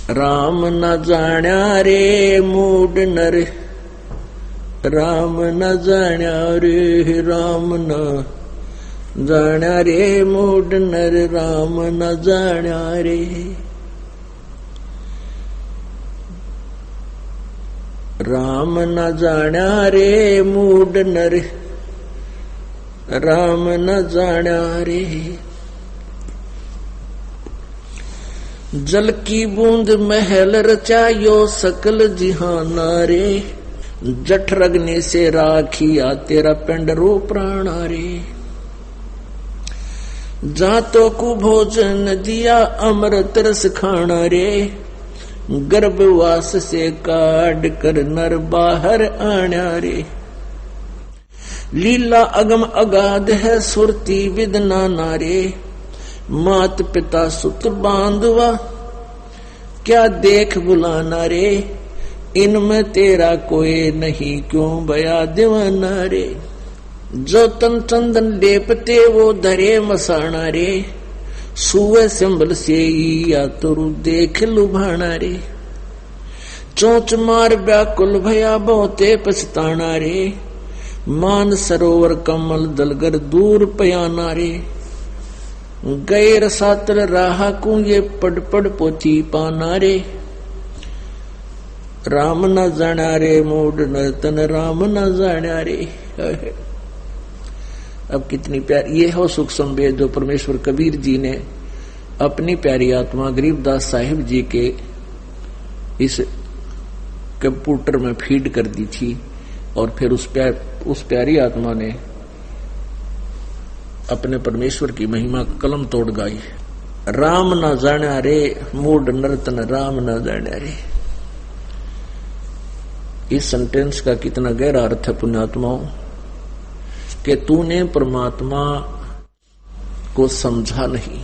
राम न जाण्या रे मूड नर, राम न जाण्या रे, राम न जाण्या रे मूड नर, राम न जाण्या रे। राम न जाण्या रे मूड नर, राम न जाण्या रे। जल की बूंद महल रचायो सकल जिहाना रे, जठर अग्नि से राखिया तेरा पिंड रो प्राणा रे। जातों को भोजन दिया अमृत रस खाना रे, गर्भवास से काट कर नर बाहर आना रे। लीला अगम अगाध है सुरती विदना नारे, मात पिता सुत बांधवा क्या देख बुलाना रे। इनमें तेरा कोई नहीं क्यों भया दीवाना रे। जो तन चंदन लेपते वो धरे मसाना रे, सुवे संभल से या तुरु देख लुभाना रे। चोंच मार व्याकुल भया बहुते पछताना रे, मान सरोवर कमल दलगर दूर पयाना रे। गैर सातल राह को ये पड़ पड़ पोथी पाना रे। राम न जाण्या रे मूड नर्तन, राम न जाण्या रे। अब कितनी प्यार ये हो सुख संवेद जो परमेश्वर कबीर जी ने अपनी प्यारी आत्मा गरीबदास साहिब जी के इस कंप्यूटर में फीड कर दी थी, और फिर उस प्यारी आत्मा ने अपने परमेश्वर की महिमा कलम तोड़ गाई। राम न जाण्या रे मूड नर्तन, राम न जाण्या रे। इस सेंटेंस का कितना गहरा अर्थ है पुण्यात्माओं, कि तूने परमात्मा को समझा नहीं,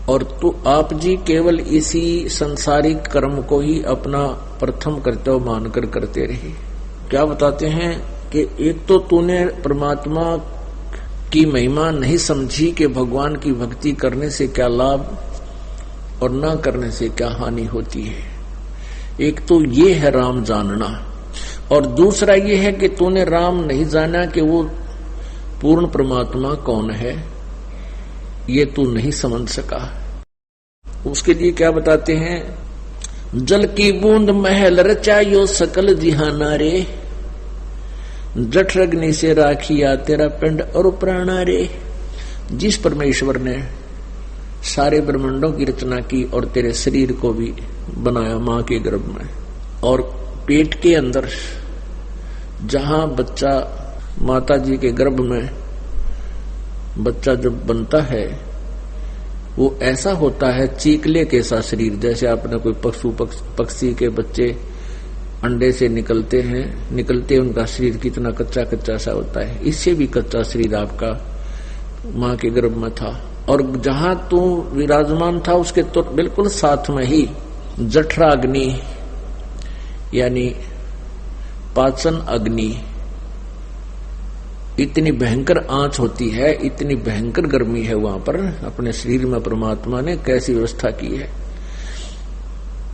और तू आप जी केवल इसी संसारिक कर्म को ही अपना प्रथम कर्तव्य मानकर करते रहे। क्या बताते हैं कि एक तो तूने परमात्मा की महिमा नहीं समझी कि भगवान की भक्ति करने से क्या लाभ और न करने से क्या हानि होती है। एक तो ये है राम जानना, और दूसरा ये है कि तूने राम नहीं जाना कि वो पूर्ण परमात्मा कौन है, ये तू नहीं समझ सका। उसके लिए क्या बताते हैं, जल की बूंद महल रचायो सकल जिहाना रे, जठर अग्नि से राखिया तेरा पिंड और प्राणा रे। जिस परमेश्वर ने सारे ब्रह्मांडों की रचना की और तेरे शरीर को भी बनाया मां के गर्भ में, और पेट के अंदर जहां बच्चा माता जी के गर्भ में बच्चा जब बनता है वो ऐसा होता है चीकले के सा शरीर, जैसे आपने कोई पशु पक्षी के बच्चे अंडे से निकलते उनका शरीर कितना कच्चा कच्चा सा होता है, इससे भी कच्चा शरीर आपका मां के गर्भ में था। और जहां तू विराजमान था उसके तो बिल्कुल साथ में ही जठराग्नि यानी पाचन अग्नि, इतनी भयंकर आंच होती है, इतनी भयंकर गर्मी है वहां पर। अपने शरीर में परमात्मा ने कैसी व्यवस्था की है,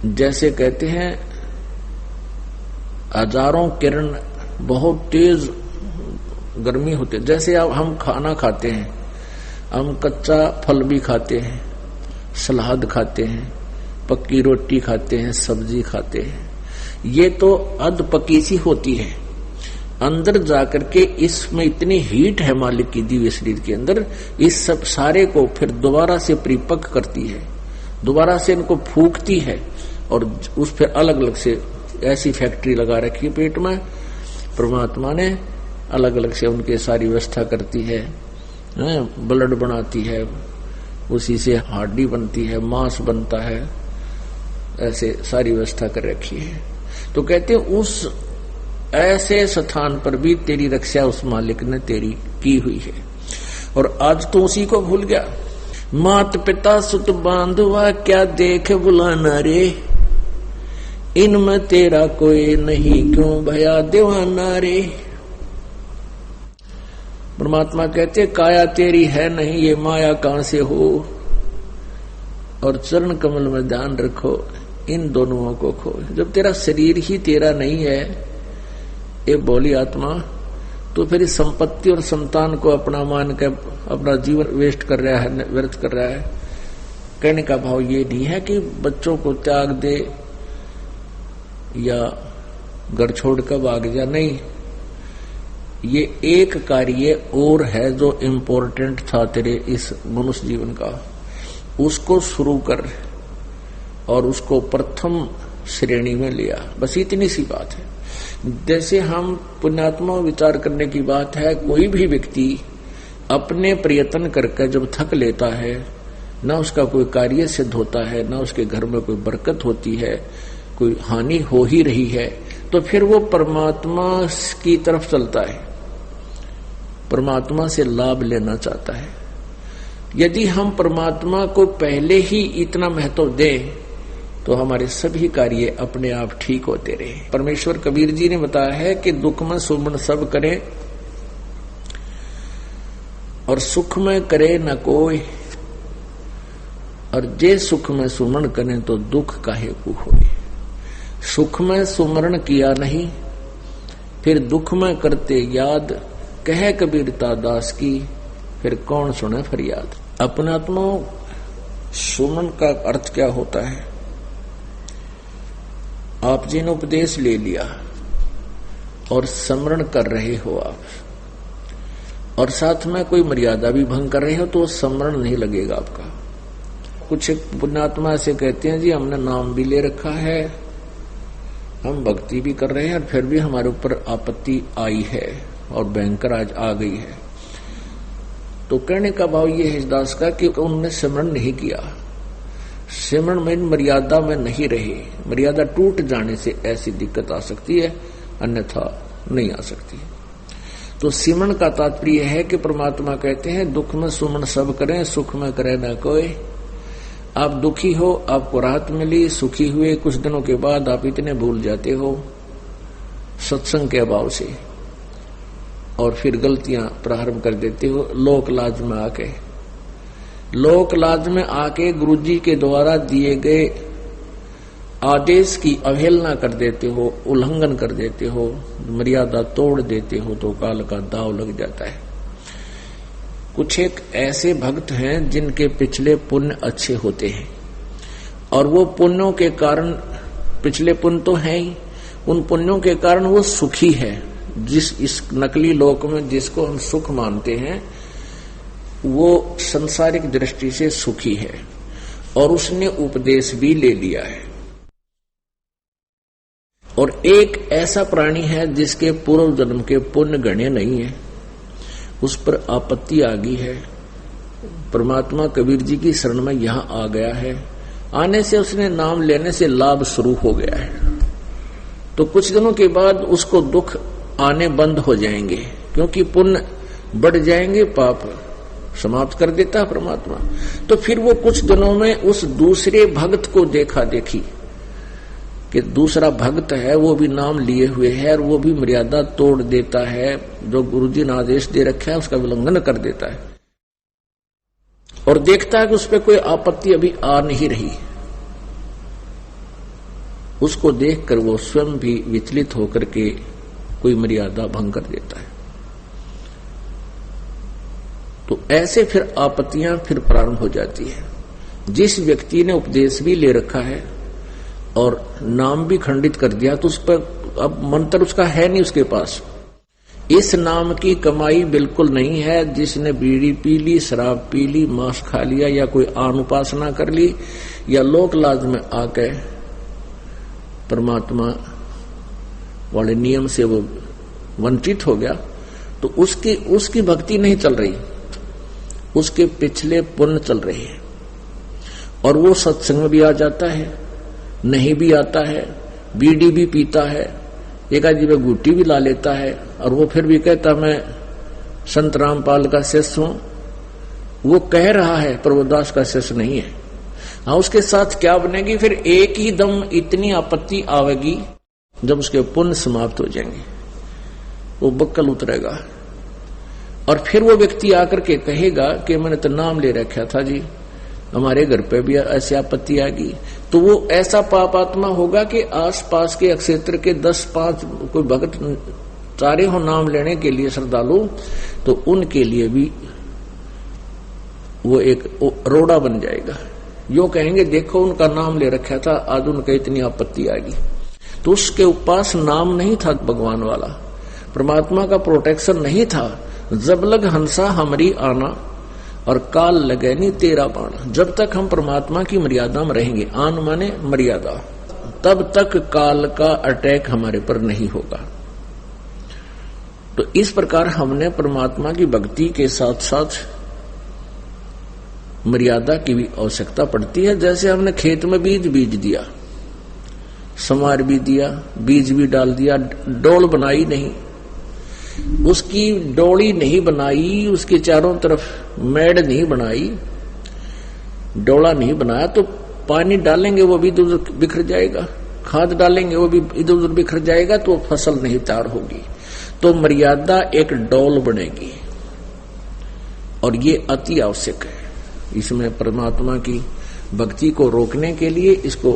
जैसे कहते हैं हजारों किरण बहुत तेज गर्मी होती है। जैसे अब हम खाना खाते हैं, हम कच्चा फल भी खाते हैं, सलाद खाते हैं, पक्की रोटी खाते हैं, सब्जी खाते हैं, ये तो अध पकी सी होती है। अंदर जाकर के इसमें इतनी हीट है मालिक की दी हुई शरीर के अंदर, इस सब सारे को फिर दोबारा से परिपक्व करती है, दोबारा से इनको फूकती है, और उस फिर अलग अलग से ऐसी फैक्ट्री लगा रखी है पेट में परमात्मा ने, अलग अलग से उनके सारी व्यवस्था करती है, ब्लड बनाती है, उसी से हड्डी बनती है, मांस बनता है, ऐसे सारी व्यवस्था कर रखी है। तो कहते हैं उस ऐसे स्थान पर भी तेरी रक्षा उस मालिक ने तेरी की हुई है, और आज तो उसी को भूल गया। मात पिता सुत बांधवा क्या देख बुलाना रे, इनमें तेरा कोई नहीं क्यों भया दीवाना रे। परमात्मा कहते काया तेरी है नहीं, ये माया कहां से हो, और चरण कमल में ध्यान रखो, इन दोनों को खो। जब तेरा शरीर ही तेरा नहीं है, ये बोली आत्मा, तो फिर इस संपत्ति और संतान को अपना मान के अपना जीवन वेस्ट कर रहा है, व्यर्थ कर रहा है। कहने का भाव ये नहीं है कि बच्चों को त्याग दे या घर छोड़ कर भाग जा, नहीं। ये एक कार्य और है जो इम्पोर्टेंट था तेरे इस मनुष्य जीवन का, उसको शुरू कर और उसको प्रथम श्रेणी में लिया। बस इतनी सी बात है। जैसे हम पुण्यात्मा विचार करने की बात है, कोई भी व्यक्ति अपने प्रयत्न करके जब थक लेता है, ना उसका कोई कार्य सिद्ध होता है, ना उसके घर में कोई बरकत होती है, कोई हानि हो ही रही है, तो फिर वो परमात्मा की तरफ चलता है, परमात्मा से लाभ लेना चाहता है। यदि हम परमात्मा को पहले ही इतना महत्व दें तो हमारे सभी कार्य अपने आप ठीक होते रहे। परमेश्वर कबीर जी ने बताया है कि दुख में सुमन सब करें और सुख में करे न कोई, और जे सुख में सुमन करें तो दुख काहे को होए। सुख में सुमरण किया नहीं, फिर दुख में करते याद, कहे कबीरता दास की, फिर कौन सुने फरियाद। अपनात्मा सुमन का अर्थ क्या होता है? आप जी ने उपदेश ले लिया और स्मरण कर रहे हो आप, और साथ में कोई मर्यादा भी भंग कर रहे हो तो स्मरण नहीं लगेगा आपका। कुछ पुण्यात्मा ऐसे कहते हैं जी हमने नाम भी ले रखा है, हम भक्ति भी कर रहे हैं, और फिर भी हमारे ऊपर आपत्ति आई है और भयंकर आज आ गई है। तो कहने का भाव ये है इस दास का कि उन्होंने स्मरण नहीं किया, सिमरण में मर्यादा में नहीं रहे। मर्यादा टूट जाने से ऐसी दिक्कत आ सकती है, अन्यथा नहीं आ सकती। तो सिमरण का तात्पर्य है कि परमात्मा कहते हैं दुख में सुमन सब करें, सुख में करे न कोई। आप दुखी हो, आपको राहत मिली, सुखी हुए, कुछ दिनों के बाद आप इतने भूल जाते हो सत्संग के अभाव से, और फिर गलतियां प्रारंभ कर देते हो। लोक लाज में आके, लोक लाज में आके गुरुजी के द्वारा दिए गए आदेश की अवहेलना कर देते हो, उल्लंघन कर देते हो, मर्यादा तोड़ देते हो, तो काल का दाव लग जाता है। कुछ एक ऐसे भक्त हैं जिनके पिछले पुण्य अच्छे होते हैं, और वो पुण्यों के कारण, पिछले पुण्य तो हैं ही, उन पुण्यों के कारण वो सुखी है। जिस इस नकली लोक में जिसको हम सुख मानते हैं, वो संसारिक दृष्टि से सुखी है, और उसने उपदेश भी ले लिया है। और एक ऐसा प्राणी है जिसके पूर्व जन्म के पुण्य गणे नहीं है, उस पर आपत्ति आ गई है। परमात्मा कबीर जी की शरण में यहां आ गया है, आने से उसने नाम लेने से लाभ शुरू हो गया है। तो कुछ दिनों के बाद उसको दुख आने बंद हो जाएंगे, क्योंकि पुण्य बढ़ जाएंगे, पाप समाप्त कर देता है परमात्मा। तो फिर वो कुछ दिनों में उस दूसरे भक्त को देखा देखी कि दूसरा भक्त है, वो भी नाम लिए हुए है, और वो भी मर्यादा तोड़ देता है, जो गुरुजी ने आदेश दे रखा है उसका उल्लंघन कर देता है, और देखता है कि उस पर कोई आपत्ति अभी आ नहीं रही। उसको देखकर वो स्वयं भी विचलित होकर के कोई मर्यादा भंग कर देता है। तो ऐसे फिर आपत्तियां फिर प्रारंभ हो जाती है। जिस व्यक्ति ने उपदेश भी ले रखा है और नाम भी खंडित कर दिया, तो उस पर अब मंत्र उसका है नहीं उसके पास। इस नाम की कमाई बिल्कुल नहीं है। जिसने बीड़ी पी ली, शराब पी ली, मांस खा लिया, या कोई आन उपासना कर ली, या लोक लाज में आके परमात्मा वाले नियम से वो वंचित हो गया, तो उसकी भक्ति नहीं चल रही, उसके पिछले पुण्य चल रहे हैं। और वो सत्संग में भी आ जाता है, नहीं भी आता है, बीड़ी भी पीता है, एक आदमी में गुट्टी भी ला लेता है, और वो फिर भी कहता मैं संत रामपाल का शिष्य हूं। वो कह रहा है प्रभुदास का शिष्य नहीं है। हाँ, उसके साथ क्या बनेगी? फिर एक ही दम इतनी आपत्ति आवेगी जब उसके पुण्य समाप्त हो जाएंगे, वो बक्कल उतरेगा। और फिर वो व्यक्ति आकर के कहेगा कि मैंने तो नाम ले रखा था जी, हमारे घर पे भी ऐसी आपत्ति आ गई, तो वो ऐसा पापात्मा होगा कि आसपास के क्षेत्र के 10-5 कोई भक्त सारे हो नाम लेने के लिए श्रद्धालु, तो उनके लिए भी वो एक रोड़ा बन जाएगा। यो कहेंगे देखो उनका नाम ले रखा था, आज उनका इतनी आपत्ति आ गई। तो उसके पास नाम नहीं था भगवान वाला, परमात्मा का प्रोटेक्शन नहीं था। जब लग हंसा हमरी आना और काल लगे नहीं तेरा बाण। जब तक हम परमात्मा की मर्यादा में रहेंगे, आन माने मर्यादा, तब तक काल का अटैक हमारे पर नहीं होगा। तो इस प्रकार हमने परमात्मा की भक्ति के साथ साथ मर्यादा की भी आवश्यकता पड़ती है। जैसे हमने खेत में बीज दिया, समार भी दिया, बीज भी डाल दिया, डोल बनाई नहीं, उसकी डोली नहीं बनाई, उसके चारों तरफ मेड़ नहीं बनाई, डोला नहीं बनाया, तो पानी डालेंगे वो भी इधर उधर बिखर जाएगा, खाद डालेंगे वो भी इधर उधर बिखर जाएगा, तो फसल नहीं तैयार होगी। तो मर्यादा एक डोल बनेगी और ये अति आवश्यक है। इसमें परमात्मा की भक्ति को रोकने के लिए, इसको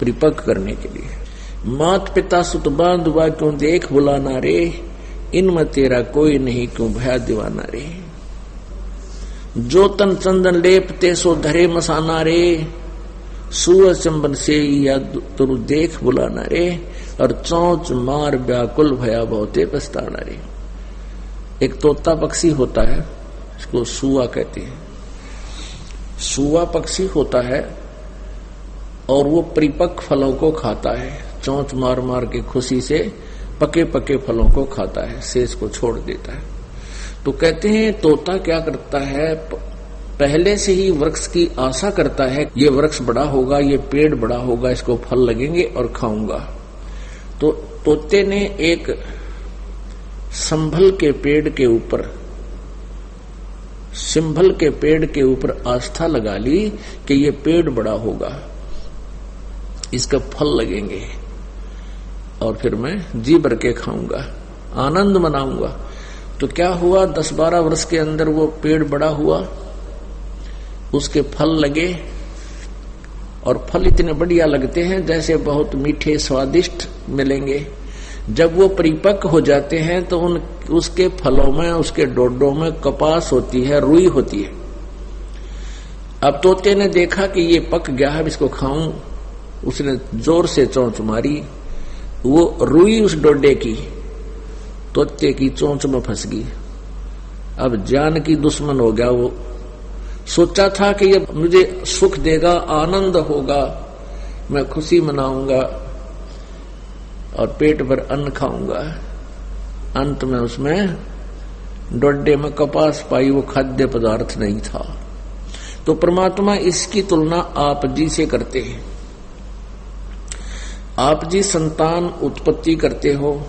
परिपक्व करने के लिए। मात पिता सुत बांधुआ क्यों देख बुलाना रे, इनमें तेरा कोई नहीं क्यों भया दीवाना रे। जो तन चंदन लेपते सो धरे मसाना रे, सूरज चंबन से या तुरु देख बुलाना रे, और चौंच मार व्याकुल भया बहुते पछताना रे। एक तोता पक्षी होता है, इसको सुआ कहते हैं। सुआ पक्षी होता है और वो परिपक्व फलों को खाता है, चोंच मार मार के खुशी से पके पके फलों को खाता है, शेष को छोड़ देता है। तो कहते हैं तोता क्या करता है, पहले से ही वृक्ष की आशा करता है, ये वृक्ष बड़ा होगा, ये पेड़ बड़ा होगा, इसको फल लगेंगे और खाऊंगा। तो तोते ने एक संभल के पेड़ के ऊपर, सिंभल के पेड़ के ऊपर आस्था लगा ली कि ये पेड़ बड़ा होगा, इसका फल लगेंगे और फिर मैं जी भर के खाऊंगा, आनंद मनाऊंगा। तो क्या हुआ, 10-12 वर्ष के अंदर वो पेड़ बड़ा हुआ, उसके फल लगे और फल इतने बढ़िया लगते हैं जैसे बहुत मीठे स्वादिष्ट मिलेंगे। जब वो परिपक्व हो जाते हैं तो उसके फलों में, उसके डोडों में कपास होती है, रुई होती है। अब तोते ने देखा कि ये पक गया है, इसको खाऊं, उसने जोर से चोंच मारी, वो रुई उस डोडे की तोते की चोंच में फंस गई। अब जान की दुश्मन हो गया। वो सोचा था कि ये मुझे सुख देगा, आनंद होगा, मैं खुशी मनाऊंगा और पेट भर अन्न खाऊंगा। अंत में उसमें डोडे में कपास पाई, वो खाद्य पदार्थ नहीं था। तो परमात्मा इसकी तुलना आप जी से करते हैं। आप जी संतान उत्पत्ति करते हो,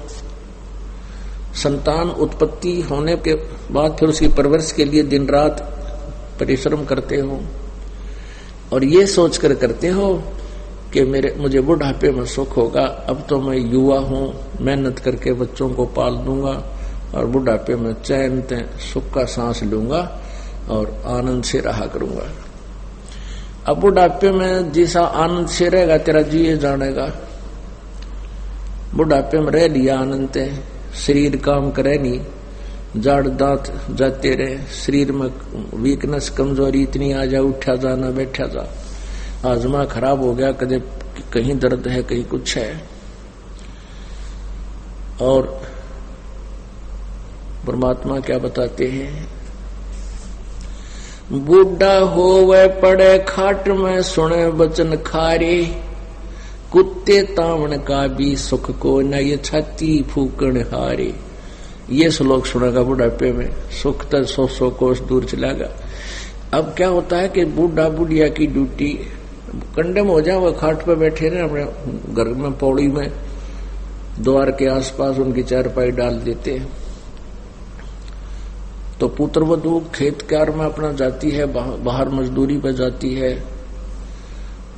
संतान उत्पत्ति होने के बाद फिर उसकी परवरिश के लिए दिन रात परिश्रम करते हो और ये सोचकर करते हो कि मुझे बुढ़ापे में सुख होगा। अब तो मैं युवा हूं, मेहनत करके बच्चों को पाल दूंगा और बुढ़ापे में चैन सुख का सांस लूंगा और आनंद से रहा करूंगा। अब बुढ़ापे में जैसा आनंद से रहेगा तेरा जी जानेगा। बुढ़ापे में रह लिया आनंद, शरीर काम करे नहीं, जाड़ दांत जाते रहे, शरीर में वीकनेस कमजोरी इतनी आ जा, उठा जा ना बैठा जा, आजमा खराब हो गया, कदे कहीं दर्द है कहीं कुछ है। और परमात्मा क्या बताते हैं, बूढ़ा होवे पड़े खाट में सुने वचन खारे, कुत्ते तावण का भी सुख को न ये छाती फूकण हारे। ये श्लोक सुनेगा बुढ़ापे में, सुख तो 100 कोस दूर चलेगा। अब क्या होता है कि बूढ़ा बुढ़िया की ड्यूटी, कंडम हो जाए, वो खाट पे बैठे रहे अपने घर में, पौड़ी में, द्वार के आसपास उनकी चारपाई डाल देते हैं। तो पुत्र वधू खेत कार्य में अपना जाती है, बाहर मजदूरी पर जाती है,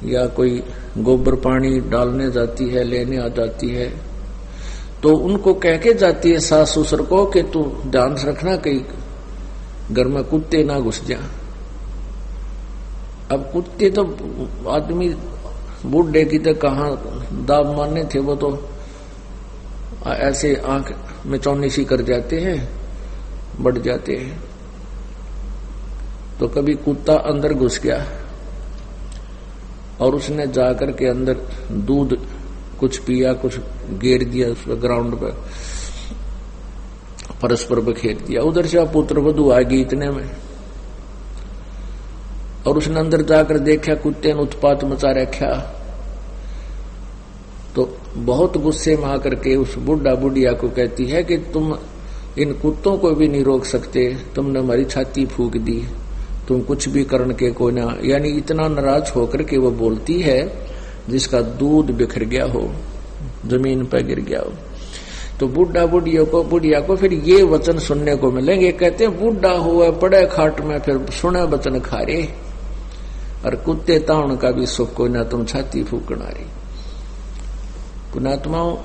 या कोई गोबर पानी डालने जाती है, लेने आ जाती है। तो उनको कह के जाती है सास ससुर को कि तू ध्यान रखना कहीं घर में कुत्ते ना घुस जा। अब कुत्ते तो आदमी बूढ़े की तो कहाँ दाब मारने थे, वो तो ऐसे आंख में चौनिशी कर जाते हैं, बढ़ जाते हैं। तो कभी कुत्ता अंदर घुस गया और उसने जाकर के अंदर दूध कुछ पिया, कुछ गिर दिया उस ग्राउंड पर, परस्पर बखेर दिया। उधर से पुत्र वधू आ गई इतने में, और उसने अंदर जाकर देखा कुत्ते ने उत्पात मचा रखा। तो बहुत गुस्से में आकर के उस बुढ़ा बुढ़िया को कहती है कि तुम इन कुत्तों को भी नहीं रोक सकते, तुमने हमारी छाती फूंक दी, तुम कुछ भी करने के को ना। यानी इतना नाराज होकर के वो बोलती है जिसका दूध बिखर गया हो, जमीन पर गिर गया हो। तो बुढ़िया को फिर ये वचन सुनने को मिलेंगे। कहते हैं बूढ़ा हुआ पड़े खाट में, फिर सुने वचन खारे, और कुत्ते ताउन का भी सुख को ना, तुम छाती फूकना रही। पुणात्माओं,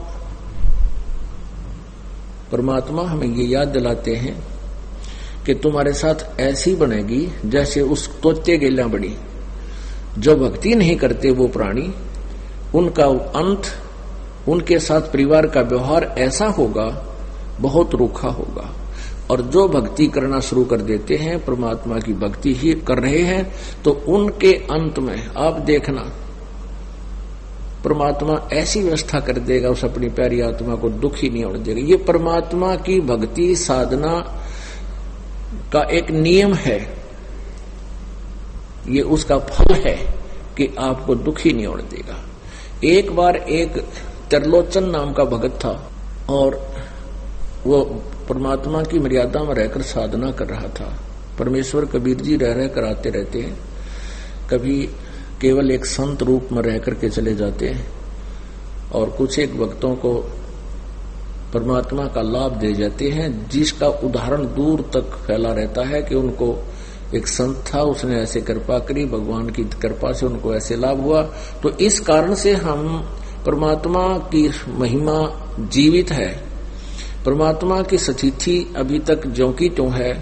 परमात्मा हमें ये याद दिलाते हैं कि तुम्हारे साथ ऐसी बनेगी जैसे उस तोते गेला बड़ी। जो भक्ति नहीं करते वो प्राणी, उनका अंत, उनके साथ परिवार का व्यवहार ऐसा होगा, बहुत रूखा होगा। और जो भक्ति करना शुरू कर देते हैं, परमात्मा की भक्ति ही कर रहे हैं, तो उनके अंत में आप देखना परमात्मा ऐसी व्यवस्था कर देगा, उस अपनी प्यारी आत्मा को दुख ही नहीं होने देगा। ये परमात्मा की भक्ति साधना का एक नियम है, ये उसका फल है कि आपको दुख ही नहीं होने देगा। एक बार एक त्रिलोचन नाम का भगत था, और वो परमात्मा की मर्यादा में रहकर साधना कर रहा था। परमेश्वर कबीर जी रह कर आते रहते हैं, कभी केवल एक संत रूप में रह करके चले जाते हैं, और कुछ एक भक्तों को परमात्मा का लाभ दे जाते हैं, जिसका उदाहरण दूर तक फैला रहता है कि उनको एक संत था, उसने ऐसे कृपा करी, भगवान की कृपा से उनको ऐसे लाभ हुआ। तो इस कारण से हम परमात्मा की महिमा जीवित है, परमात्मा की सतिथि अभी तक ज्यों की त्यों है।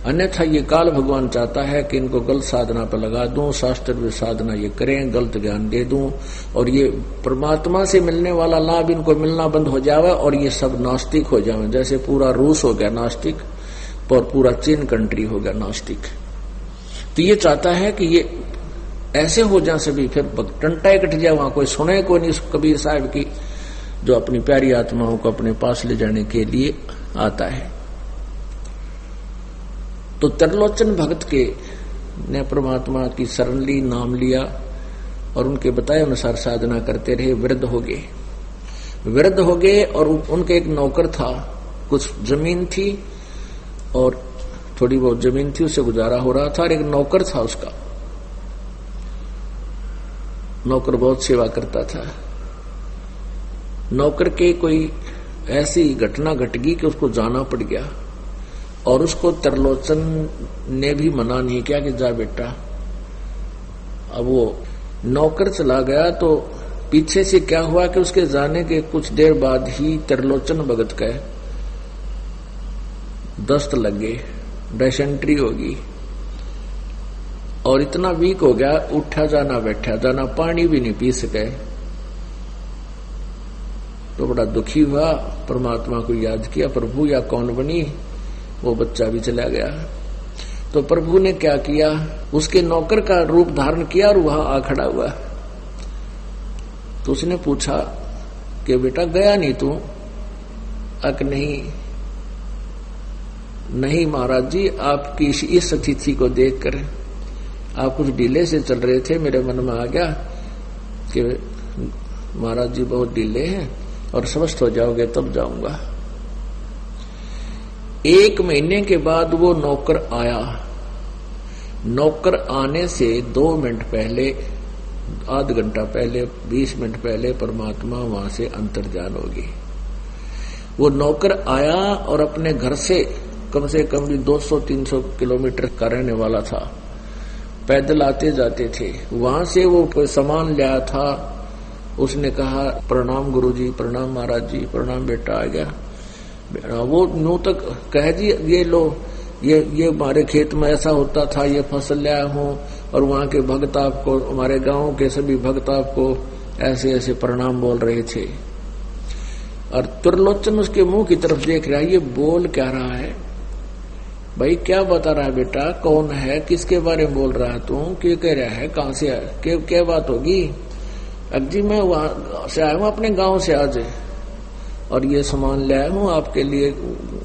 अन्यथा ये काल भगवान चाहता है कि इनको गलत साधना पर लगा दूं, शास्त्र में साधना ये करें, गलत ज्ञान दे दूं, और ये परमात्मा से मिलने वाला लाभ इनको मिलना बंद हो जावे, और ये सब नास्तिक हो जावे। जैसे पूरा रूस हो गया नास्तिक, और पूरा चीन कंट्री हो गया नास्तिक। तो ये चाहता है कि ये ऐसे हो जाए सभी, फिर टंटा कट जाए, वहां कोई सुने को नहीं कबीर साहब की, जो अपनी प्यारी आत्माओं को अपने पास ले जाने के लिए आता है। तो त्रिलोचन भगत के ने परमात्मा की शरण ली, नाम लिया, और उनके बताए अनुसार साधना करते रहे। वृद्ध हो गए, और उनके एक नौकर था, कुछ जमीन थी और थोड़ी बहुत जमीन थी, उससे गुजारा हो रहा था। और एक नौकर था, उसका नौकर बहुत सेवा करता था। नौकर के कोई ऐसी घटना घट गई कि उसको जाना पड़ गया, और उसको त्रिलोचन ने भी मना नहीं किया कि जा बेटा। अब वो नौकर चला गया, तो पीछे से क्या हुआ कि उसके जाने के कुछ देर बाद ही त्रिलोचन भगत का दस्त लग गए, डिसेंट्री होगी, और इतना वीक हो गया, उठा जाना बैठा जाना, पानी भी नहीं पी सके। तो बड़ा दुखी हुआ, परमात्मा को याद किया, प्रभु या कौन बनी, वो बच्चा भी चला गया। तो प्रभु ने क्या किया, उसके नौकर का रूप धारण किया और वहां आ खड़ा हुआ। तो उसने पूछा कि बेटा गया नहीं तू? अक नहीं महाराज जी, आपकी इस अतिथि को देखकर आप कुछ ढीले से चल रहे थे, मेरे मन में आ गया कि महाराज जी बहुत ढीले हैं, और स्वस्थ हो जाओगे तब जाऊंगा। 1 महीने के बाद वो नौकर आया। नौकर आने से 2 मिनट पहले, आध घंटा पहले, 20 मिनट पहले परमात्मा वहां से अंतर्जान होगी। वो नौकर आया और अपने घर से कम 200-300 किलोमीटर का रहने वाला था, पैदल आते जाते थे। वहां से वो कोई सामान लाया था, उसने कहा प्रणाम गुरुजी, प्रणाम महाराज जी, प्रणाम बेटा, आ गया। वो यूं तक कह जी ये लो, ये हमारे खेत में ऐसा होता था, ये फसल लाया हूं, और वहां के भक्त आपको, हमारे गांव के सभी भक्त आपको ऐसे ऐसे प्रणाम बोल रहे थे। और त्रिलोचन उसके मुंह की तरफ देख रहा है, ये बोल क्या रहा है भाई, क्या बता रहा है बेटा, कौन है, किसके बारे में बोल रहा है तू, क्या कह रहा है, कहां से आया, क्या बात होगी। जी मैं वहां से आया हूं, अपने गांव से आज, और ये सामान ले आया हूं आपके लिए,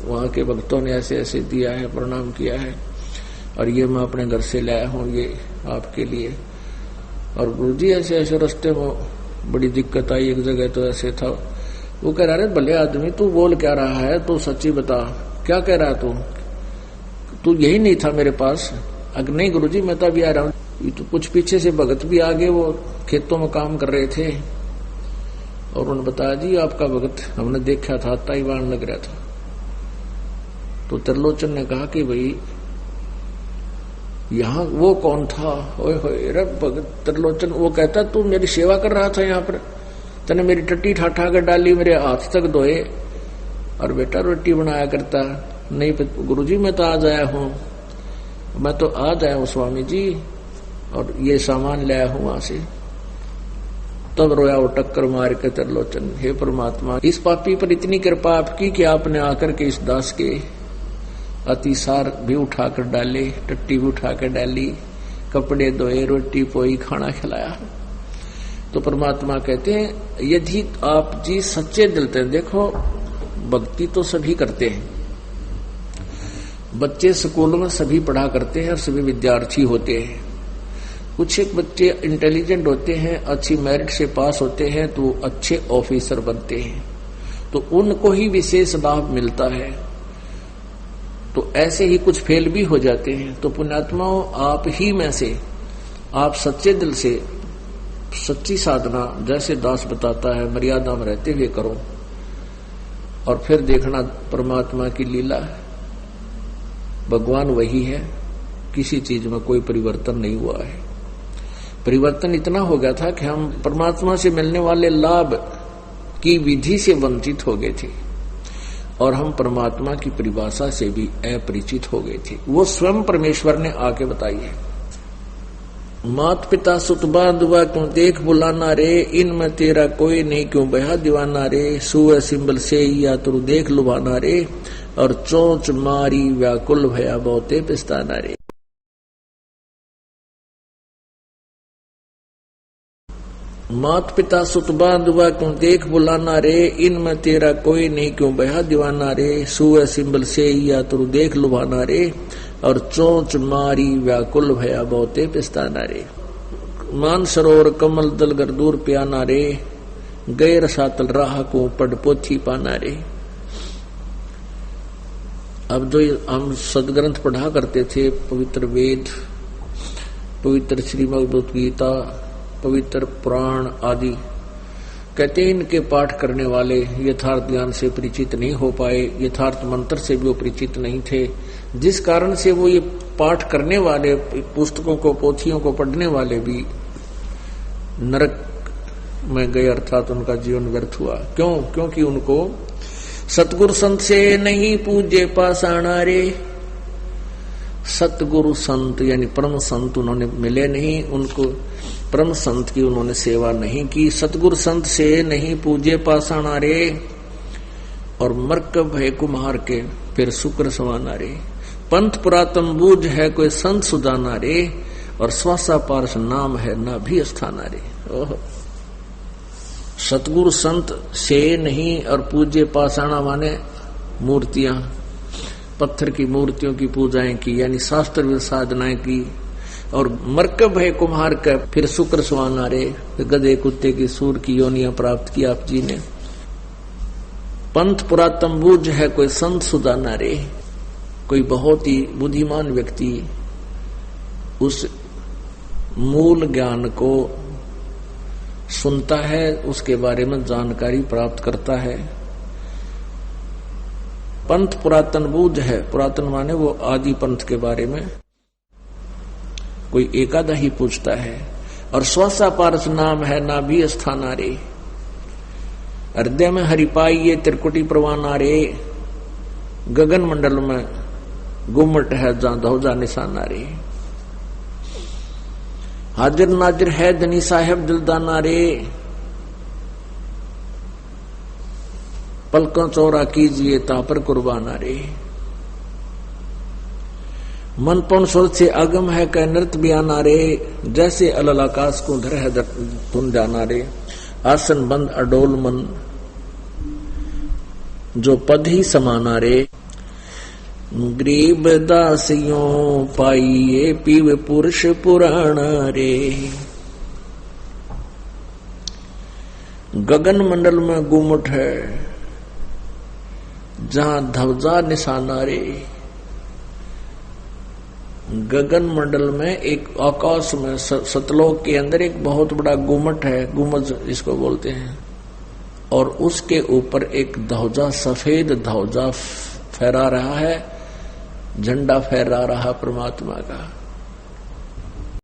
वहां के भक्तों ने ऐसे ऐसे दिया है, प्रणाम किया है, और ये मैं अपने घर से ले आया हूं ये आपके लिए। और गुरुजी ऐसे ऐसे रास्ते में बड़ी दिक्कत आई, एक जगह तो ऐसे था। वो कह रहा है भले आदमी तू बोल क्या रहा है, तू सच्ची बता, क्या कह रहा है तू यही नहीं था मेरे पास। अगर नहीं गुरुजी मैं तो अभी आ रहा हूँ। तो कुछ पीछे से भगत भी आगे, वो खेतों में काम कर रहे थे, और उन्होंने बताया जी आपका भगत हमने देखा था, ताइवान लग रहा था। तो त्रिलोचन ने कहा कि भाई यहाँ वो कौन था, ओए होए रे भगत त्रिलोचन। वो कहता तू मेरी सेवा कर रहा था यहाँ पर, तने मेरी टट्टी ठाठा कर डाली, मेरे हाथ तक धोए, और बेटा रोटी बनाया करता। नहीं गुरुजी मैं तो आज आया हूँ, मैं तो आज आया हूँ स्वामी जी, और ये सामान ले आया हूँ वहां से। तब रोया वो टक्कर मार के त्रिलोचन, हे परमात्मा इस पापी पर इतनी कृपा आपकी कि आपने आकर के इस दास के अतिसार भी उठाकर डाले, टट्टी भी उठाकर डाली, कपड़े धोए, रोटी पोई, खाना खिलाया। तो परमात्मा कहते हैं यदि आप जी सच्चे दिल से, देखो भक्ति तो सभी करते हैं, बच्चे स्कूलों में सभी पढ़ा करते हैं और सभी विद्यार्थी होते हैं। कुछ एक बच्चे इंटेलिजेंट होते हैं, अच्छी मेरिट से पास होते हैं तो अच्छे ऑफिसर बनते हैं, तो उनको ही विशेष लाभ मिलता है। तो ऐसे ही कुछ फेल भी हो जाते हैं। तो पुण्यात्माओं आप ही में से आप सच्चे दिल से सच्ची साधना जैसे दास बताता है मर्यादा में रहते हुए करो, और फिर देखना परमात्मा की लीला। भगवान वही है, किसी चीज में कोई परिवर्तन नहीं हुआ है। परिवर्तन इतना हो गया था कि हम परमात्मा से मिलने वाले लाभ की विधि से वंचित हो गए थे, और हम परमात्मा की परिभाषा से भी अपरिचित हो गए थे। वो स्वयं परमेश्वर ने आके बताई है। मात पिता सुत बांधुआ क्यों देख बुलाना रे, इनमें तेरा कोई नहीं क्यों बहा दीवाना रे, सुअ सिंबल से या तुरु देख लुभाना रे, और चोंच मारी व्याकुल भया बहुते पिस्ताना रे। मात पिता सुत बांधुआ क्यों देख बुलाना रे, इनमें तेरा कोई नहीं क्यों बहा दीवाना रे, सुअ सिंबल से या तुरु देख लुभाना रे, और चोंच मारी व्याकुल भया बहुते पिस्ताना रे। मान सरोवर कमल दल गरदूर प्याना रे, गैर सातल राह को पढ़ पोथी पाना रे। अब जो हम सदग्रंथ पढ़ा करते थे, पवित्र वेद, पवित्र श्रीमद् भगवत गीता, पवित्र पुराण आदि, कहते हैं इनके पाठ करने वाले यथार्थ ज्ञान से परिचित नहीं हो पाए, यथार्थ मंत्र से भी वो परिचित नहीं थे, जिस कारण से वो ये पाठ करने वाले, पुस्तकों को, पोथियों को पढ़ने वाले भी नरक में गए, अर्थात उनका जीवन व्यर्थ हुआ। क्यों? क्योंकि उनको सतगुरु संत से नहीं पूजे पाषाणा रे। सतगुरु संत यानी परम संत उन्होंने मिले नहीं, उनको परम संत की उन्होंने सेवा नहीं की। सतगुरु संत से नहीं पूजे पाषाणा रे, और मरकब है कुम्हार के फिर शुक्र समाना रे। पंथ पुरातन बूझ है कोई संत सुदाना रे, और स्वासा पारस नाम है ना भी स्थाना रे। ओह, सतगुरु संत से नहीं, और पूज्य पाषाणा माने मूर्तियां, पत्थर की मूर्तियों की पूजाएं की, यानी शास्त्र साधनाएं की, और मरकब है कुम्हार का फिर शुक्र सुहाना रे, गधे कुत्ते की सूर की योनियां प्राप्त की आप जी ने। पंथ पुरातन बूझ है कोई संत सुदाना रे, कोई बहुत ही बुद्धिमान व्यक्ति उस मूल ज्ञान को सुनता है, उसके बारे में जानकारी प्राप्त करता है। पंथ पुरातन बूझ है, पुरातन माने वो आदि पंथ के बारे में कोई एकादा ही पूछता है, और स्वासा पारस नाम है ना भी स्थाना रे। हृदय में हरिपाई ये त्रिकुटी प्रवाना रे, गगन मंडल में गुम्मट है जहां धौजा निशाना रे। हाजिर नाजिर है धनी साहेब दिलदाना रे, पलकों चौरा कीजिए तापर कुर्बाना रे। मन पौन सोच से आगम है कह नृत्य बयाना रे, जैसे अलल आकाश को धर है तुम जाना रे। आसन बंद अडोल मन जो पद ही समाना रे, गरीब दासियों पाइए पीव पुरुष पुराना रे। गगन मंडल में गुमट है जहां ध्वजा निशाना रे। गगन मंडल में एक आकाश में सतलोक के अंदर एक बहुत बड़ा गुमट है, गुमज इसको बोलते हैं, और उसके ऊपर एक ध्वजा, सफेद ध्वजा फहरा रहा है, झंडा फहरा रहा परमात्मा का।